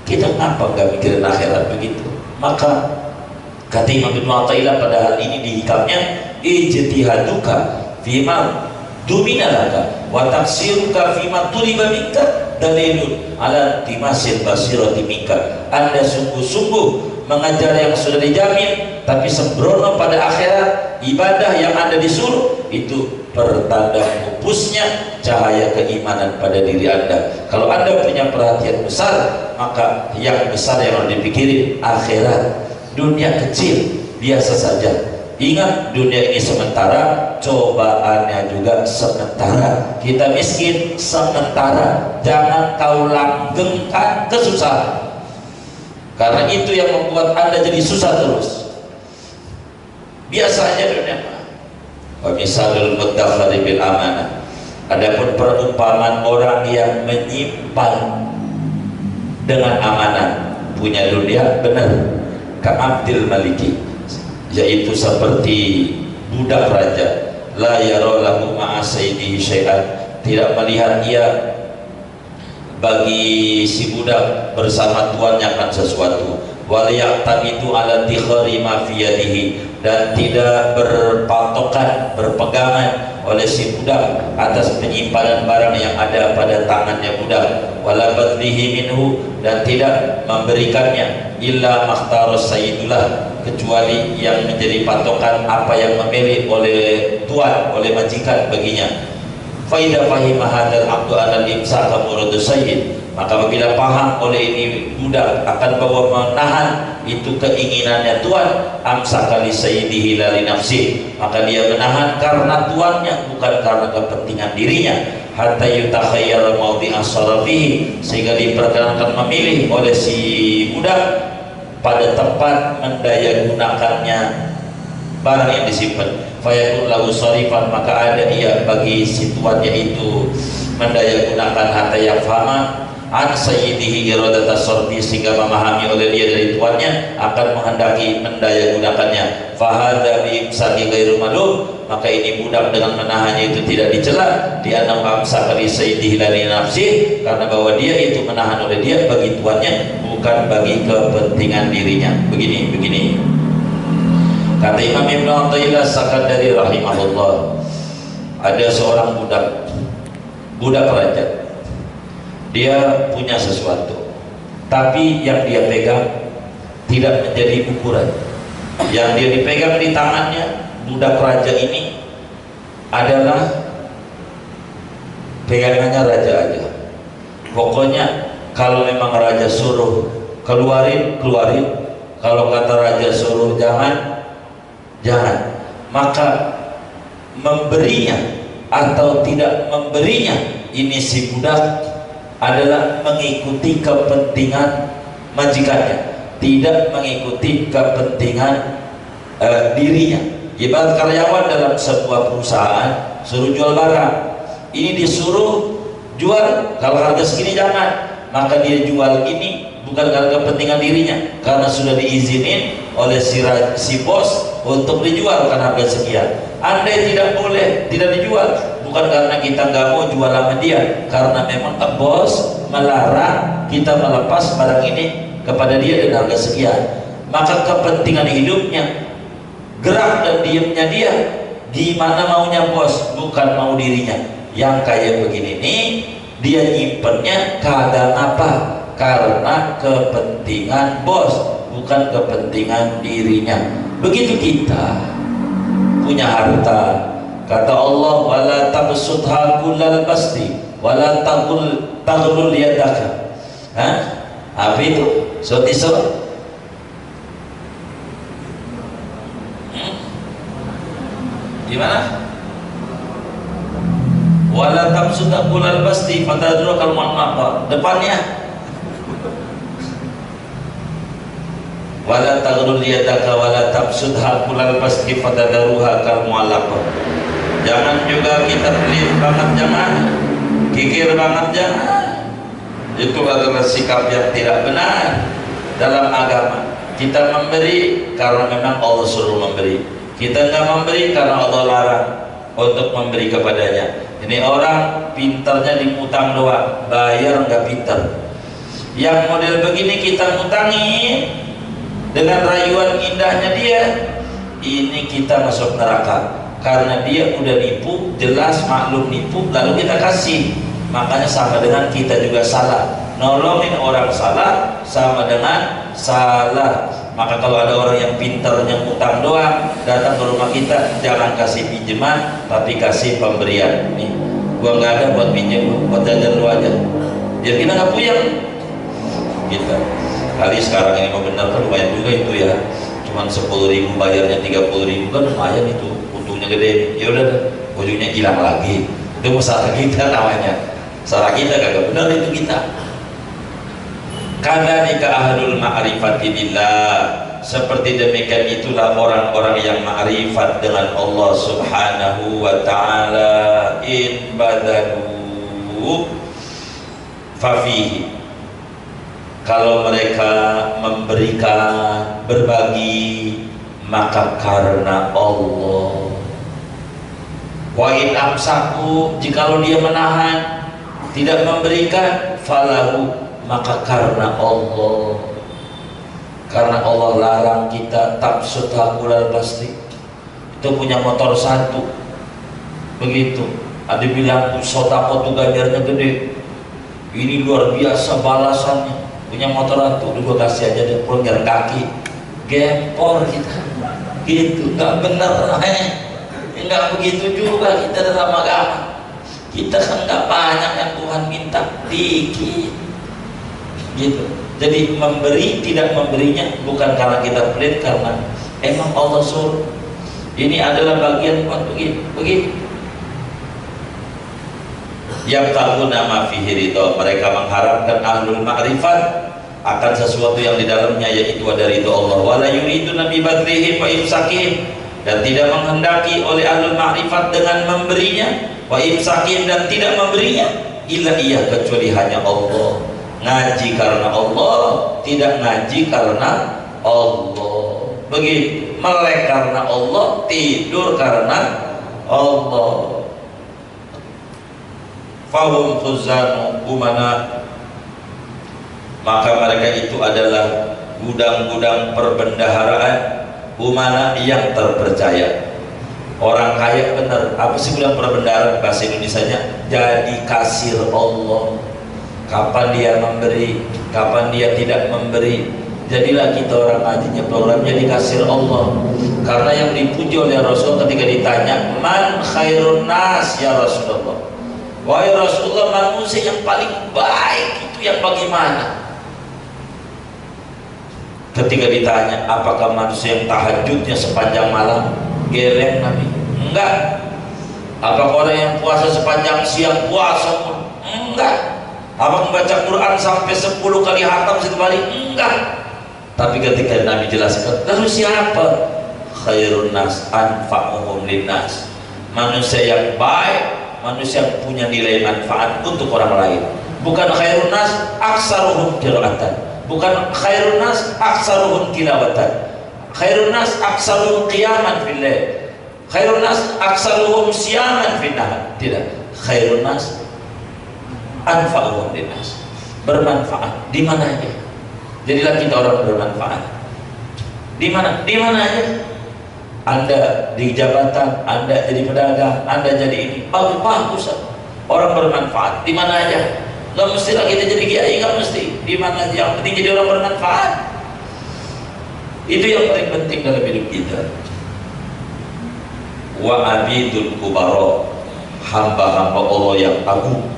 Kita kenapa nggak mikirin akhirat begitu? Maka kata Imam Ibnu Athaillah pada hal ini di hikamnya, ijtihaduka fima dumina laka wa taksiruka fima tuliba minka dalilun ala timasil basirati minka. Anda sungguh-sungguh mengajar yang sudah dijamin, tapi sembrono pada akhirat, ibadah yang Anda disuruh itu pertanda pupusnya cahaya keimanan pada diri Anda. Kalau Anda punya perhatian besar, maka yang besar yang harus dipikirin akhirat. Dunia kecil, biasa saja. Ingat, dunia ini sementara, cobaannya juga sementara. Kita miskin sementara, jangan kau langgengkan kesusahan, karena itu yang membuat Anda jadi susah terus. Biasanya dunia. Wa misalul muttakhadhi bil amanah. Adapun perumpamaan orang yang menyimpan dengan amanah, punya dunia benar, ka'abdil maliki, yaitu seperti budak raja, la yara lahu ma'a sayyidihi syai'an, tidak melihat ia bagi si budak bersama tuannya akan sesuatu, wal yaqtamitu ala tikhari ma fi yadihi, dan tidak berpatokan, berpegangan oleh si budak atas penyimpanan barang yang ada pada tangannya budak, wala badlihi minhu, dan tidak memberikannya illa makhtarus sayyidullah, kecuali yang menjadi patokan apa yang memilih oleh tuan, oleh majikan baginya. Faidah fahimah hadal abdu anal imsaka muradu sayyid, maka apabila paham oleh ini budak akan bahwa menahan itu keinginannya tuan, amsaka li sayyidihi la li nafsi, maka dia menahan karena tuannya, bukan karena kepentingan dirinya. Hatta yutakhayyara mawdi'a sarafihi, sehingga diperkenankan memilih oleh si budak pada tempat mendaya gunakannya barang yang disimpan. Fayakun lahu sarifan, maka ada ia bagi si tuannya itu mendaya gunakan hatta yang faham an sayyidihi iradata sarfi, sehingga memahami oleh dia dari tuannya akan menghendaki mendaya gunakannya. Fahadha bi'imsaki ghairu malum, maka ini budak dengan menahannya itu tidak dicela, dia namamsaka li sayyidihi la li nafsi, karena bahwa dia itu menahan oleh dia bagi tuannya, bukan bagi kepentingan dirinya. Begini kata Imam Ibnu Athaillah Sakandari rahimahullah, ada seorang budak raja, dia punya sesuatu, tapi yang dia pegang tidak menjadi ukuran. Yang dia dipegang di tangannya budak raja ini adalah pegangannya raja aja. Pokoknya kalau memang raja suruh keluarin, kalau kata raja suruh jangan. Maka memberinya atau tidak memberinya ini si budak adalah mengikuti kepentingan majikannya, tidak mengikuti kepentingan dirinya. Ibarat karyawan dalam sebuah perusahaan suruh jual barang, ini disuruh jual, kalau harga segini jangan, maka dia jual ini bukan karena kepentingan dirinya, karena sudah diizinin oleh si bos untuk dijual karena harga sekian. Andai tidak boleh, tidak dijual, bukan karena kita nggak mau jual sama dia, karena memang bos melarang kita melepas barang ini kepada dia dengan harga sekian. Maka kepentingan hidupnya, gerak dan diamnya dia, gimana maunya bos, bukan mau dirinya. Yang kayak begini nih, dia nyimpennya kadang apa? Karena kepentingan bos, bukan kepentingan dirinya. Begitu kita punya harta, kata Allah, wala tabsutha kullal basti wala taghlul yadaka. Apa itu? Surat Isra. Gimana? Wala tabsutha kullal basti fatadru kal mu'amma. Depannya wala taghlul yadaka wala tabsudha kullal basti fatadruha kal mu'allaqah. Jangan juga kita pelit banget, jangan kikir banget, jangan. Itu adalah sikap yang tidak benar dalam agama. Kita memberi karena memang Allah suruh memberi, kita nggak memberi karena Allah larang untuk memberi kepadanya. Ini orang pintarnya di utang doang, bayar nggak pintar. Yang model begini kita ngutangin dengan rayuan indahnya dia, ini kita masuk neraka karena dia udah nipu, jelas maklum nipu, lalu kita kasih. Makanya sama dengan kita juga salah, nolongin orang salah sama dengan salah. Maka kalau ada orang yang pinternya ngutang doang datang ke rumah kita, jangan kasih pinjaman tapi kasih pemberian. Nih, gua nggak ada buat pinjam, buat jajan lu aja, biar kita nggak puyeng kita. Kali sekarang ini mau benar kan lumayan juga itu ya, cuman 10.000 bayarnya 30.000 kan lumayan itu, untungnya gede. Ya udah, ujungnya hilang lagi. Itu masalah kita namanya, salah kita kagak benar itu kita. Kadzalika ahlul ma'rifati billah, seperti demikian itulah orang-orang yang ma'rifat dengan Allah Subhanahu wa ta'ala. In badalu fafihi, kalau mereka memberikan, berbagi, maka karena Allah. Wa in amsaku, jikalau dia menahan, tidak memberikan, falahu, maka karena Allah. Karena Allah larang kita tabsut hakulal plastik. Itu punya motor satu, begitu. Ada bilang sodako tuh ganjarnya gede, ini luar biasa balasannya. Punya motor satu, gue kasih aja deh, pulang jalan kaki, gempor kita, gitu. Nggak bener, nggak begitu juga kita dalam agama. Kita kan nggak banyak yang Tuhan minta, dikit, gitu. Jadi memberi tidak memberinya bukan karena kita pelit, karena emang Allah suruh. Ini adalah bagian buat begini. Yang tahu nama fihi ridho, mereka mengharapkan ahlul ma'rifat akan sesuatu yang di dalamnya, yaitu ada ridho Allah. Wala yuriduna bi badrihim wa imsakihim, dan tidak menghendaki oleh ahlul ma'rifat dengan memberinya, wa imsakihim, dan tidak memberinya, illa iya, kecuali hanya Allah. Ngaji karena Allah, tidak ngaji karena Allah. Begitu, melek karena Allah, tidur karena Allah. Fahum khuzanu umana, maka mereka itu adalah gudang-gudang perbendaharaan, umana yang terpercaya. Orang kaya benar, apa sih gudang perbendaharaan bahasa Indonesianya? Jadi kasir Allah. Kapan dia memberi, kapan dia tidak memberi. Jadilah kita orang ngajinya program jadi kasir Allah. Karena yang dipuji oleh Rasul ketika ditanya, man khairun nas ya Rasulullah, wahai Rasulullah, manusia yang paling baik itu yang bagaimana? Ketika ditanya, apakah manusia yang tahajudnya sepanjang malam? Geleng Nabi, enggak. Apakah orang yang puasa sepanjang siang puasa pun? Enggak. Apa membaca Quran sampai 10 kali hatam satu kali? Enggak. Tapi ketika Nabi jelaskan, lalu siapa? Khairun nas anfa'uhum linnas, manusia yang baik, manusia yang punya nilai manfaat untuk orang lain. Bukan khairun nas aksaruhum qiraatan, bukan khairun nas aksaruhum tilawatan, khairun nas aksaruhum qiyaman fil lail, khairun nas aksaruhum siyaman fil nahar. Tidak, khairun nas anfa'uhum linnas, bermanfaat di mana aja. Jadilah kita orang bermanfaat. Di mana? Di mana aja. Anda di jabatan, Anda jadi pedagang, Anda jadi ini, bagus. Orang bermanfaat di mana aja. Gak mesti lah kita jadi kiai, gak mesti. Di mana aja, yang penting jadi orang bermanfaat. Itu yang paling penting dalam hidup kita. Wa abidul kubara, hamba-hamba Allah yang agung.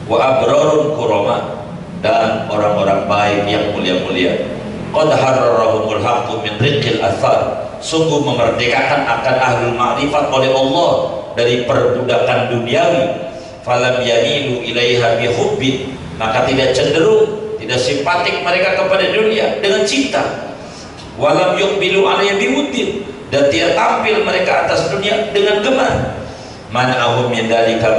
Wa abrarun kurama, dan orang-orang baik yang mulia-mulia. Qad harrarahumul haqqu min riqil athar, sungguh memerdekakan akan ahlul ma'rifat oleh Allah dari perbudakan duniawi. Falam yamilu ilaiha bihubbin, maka tidak cenderung, tidak simpatik mereka kepada dunia dengan cinta. Walam yuqbilu alaiha biwuddin, dan tidak tampil mereka atas dunia dengan gemar. Man'ahum min dzalika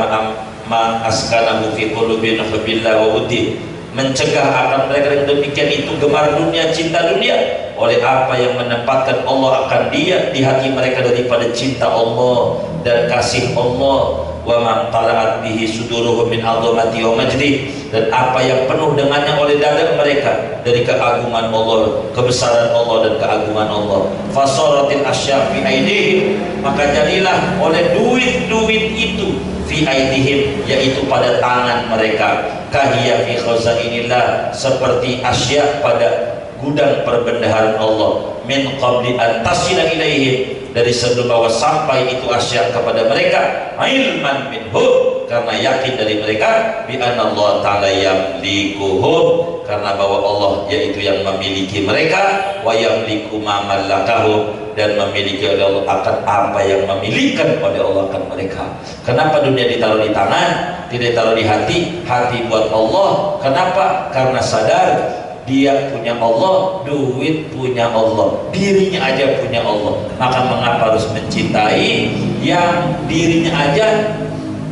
ma askanahu fi qulubihim hubbillah wa wuddin, mencegah akan mereka yang demikian itu gemar dunia, cinta dunia, oleh apa yang menempatkan Allah akan dia di hati mereka daripada cinta Allah dan kasih Allah wa man tala'at bihi suduruhum min 'azamati wa majdi, dan apa yang penuh dengannya oleh dada mereka dari keagungan Allah, kebesaran Allah dan keagungan Allah. Fasaratil asya fi aidihim, maka jadilah oleh duit-duit itu fi aidihim, yaitu pada tangan mereka, kahiyya fi khazainillah, seperti asya pada gudang perbendaharaan Allah, min qabli an tasila ilaihim, dari sebelum bahwa sampai itu asya kepada mereka, ilman minhum, karena yakin dari mereka, bi anna Allah ta'ala yamlikuhum, karena bahwa Allah yaitu yang memiliki mereka, wa yamliku ma mallakahum, dan memiliki oleh Allah akan apa yang memilikan oleh Allah akan mereka. Kenapa dunia ditaruh di tangan, tidak ditaruh di hati? Hati buat Allah. Kenapa? Karena sadar dia punya Allah, duit punya Allah, dirinya aja punya Allah. Maka mengapa harus mencintai yang dirinya aja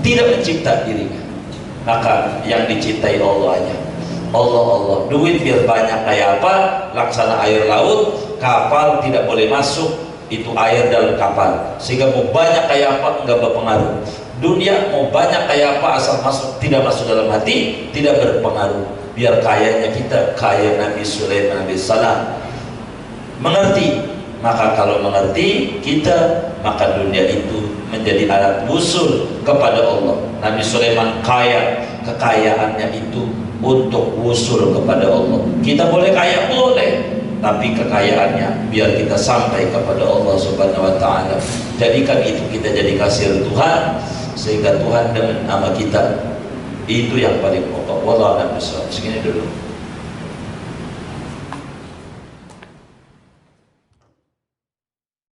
tidak mencipta dirinya? Maka yang dicintai Allah aja. Allah. Duit biar banyak kayak apa, laksana air laut, kapal tidak boleh masuk itu air dalam kapal, sehingga mau banyak kayak apa enggak berpengaruh. Dunia mau banyak kayak apa, asal tidak masuk dalam hati, tidak berpengaruh. Biar kayanya kita kaya Nabi Sulaiman alaihissalam, mengerti. Maka kalau mengerti kita, maka dunia itu menjadi alat wusul kepada Allah. Nabi Sulaiman kaya, kekayaannya itu untuk wusul kepada Allah. Kita boleh kaya, boleh, tapi kekayaannya biar kita sampai kepada Allah Subhanahu wa ta'ala. Jadikan itu kita jadi kasir Tuhan, sehingga Tuhan dengan nama kita, itu yang paling pokok. Wallahu a'lam bishawab. Segini dulu.